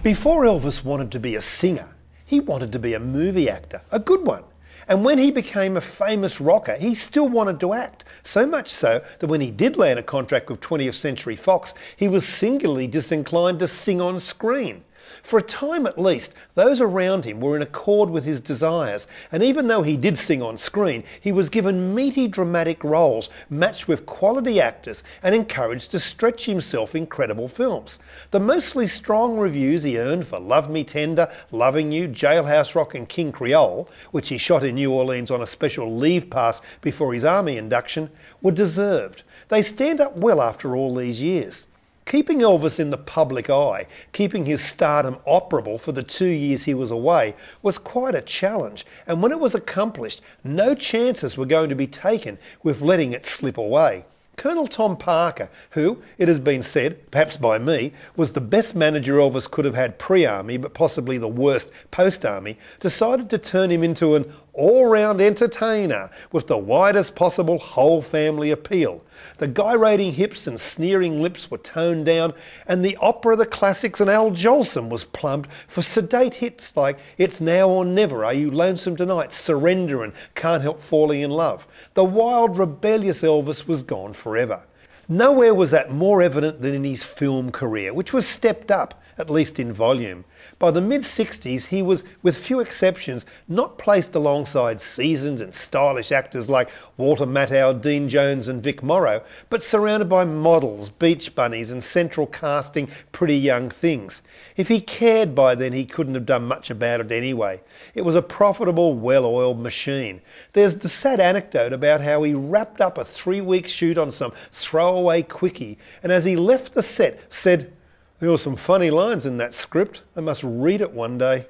Before Elvis wanted to be a singer, he wanted to be a movie actor, a good one. And when he became a famous rocker, he still wanted to act. So much so that when he did land a contract with 20th Century Fox, he was singularly disinclined to sing on screen. For a time at least, those around him were in accord with his desires, and even though he did sing on screen, he was given meaty dramatic roles matched with quality actors and encouraged to stretch himself in credible films. The mostly strong reviews he earned for Love Me Tender, Loving You, Jailhouse Rock and King Creole, which he shot in New Orleans on a special leave pass before his army induction, were deserved. They stand up well after all these years. Keeping Elvis in the public eye, keeping his stardom operable for the 2 years he was away, was quite a challenge, and when it was accomplished, no chances were going to be taken with letting it slip away. Colonel Tom Parker, who, it has been said, perhaps by me, was the best manager Elvis could have had pre-army, but possibly the worst post-army, decided to turn him into an all-round entertainer with the widest possible whole family appeal. The gyrating hips and sneering lips were toned down, and the opera, the classics and Al Jolson was plumbed for sedate hits like It's Now or Never, Are You Lonesome Tonight, Surrender and Can't Help Falling in Love. The wild, rebellious Elvis was gone forever. Nowhere was that more evident than in his film career, which was stepped up, at least in volume. By the mid-60s, he was, with few exceptions, not placed alongside seasoned and stylish actors like Walter Matthau, Dean Jones and Vic Morrow, but surrounded by models, beach bunnies and central casting pretty young things. If he cared by then, he couldn't have done much about it anyway. It was a profitable, well-oiled machine. There's the sad anecdote about how he wrapped up a 3-week shoot on some throwaway quickie, and as he left the set, said, "There were some funny lines in that script. I must read it one day."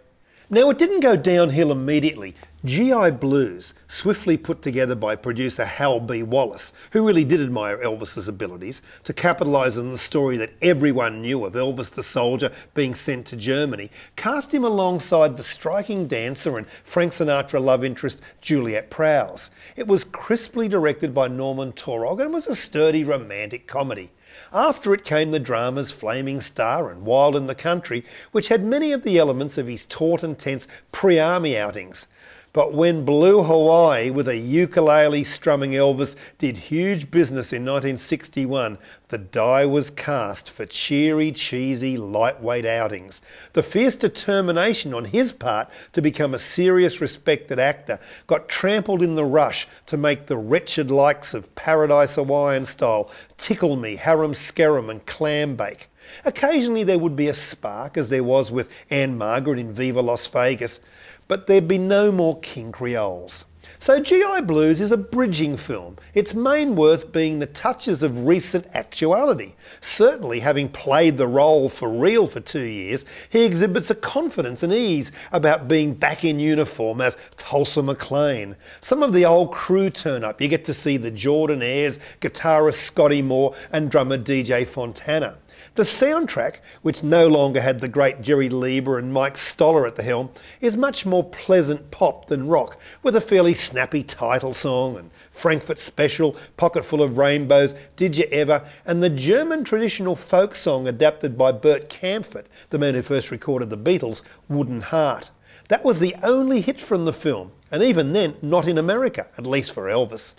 Now, it didn't go downhill immediately. GI Blues, swiftly put together by producer Hal B. Wallace, who really did admire Elvis's abilities, to capitalise on the story that everyone knew of Elvis the soldier being sent to Germany, cast him alongside the striking dancer and Frank Sinatra love interest Juliet Prowse. It was crisply directed by Norman Taurog and was a sturdy romantic comedy. After it came the dramas Flaming Star and Wild in the Country, which had many of the elements of his taut and tense pre-army outings. But when Blue Hawaii with a ukulele strumming Elvis did huge business in 1961, the die was cast for cheery, cheesy, lightweight outings. The fierce determination on his part to become a serious, respected actor got trampled in the rush to make the wretched likes of Paradise Hawaiian Style, Tickle Me, Harum Scarum and Clam Bake. Occasionally there would be a spark, as there was with Anne Margaret in Viva Las Vegas, but there'd be no more King Creoles. So GI Blues is a bridging film, its main worth being the touches of recent actuality. Certainly, having played the role for real for 2 years, he exhibits a confidence and ease about being back in uniform as Tulsa McLean. Some of the old crew turn up. You get to see the Jordanaires, guitarist Scotty Moore and drummer DJ Fontana. The soundtrack, which no longer had the great Jerry Lieber and Mike Stoller at the helm, is much more pleasant pop than rock, with a fairly snappy title song and Frankfurt Special, Pocketful of Rainbows, Did You Ever, and the German traditional folk song adapted by Bert Kaempfert, the man who first recorded the Beatles, Wooden Heart. That was the only hit from the film, and even then not in America, at least for Elvis.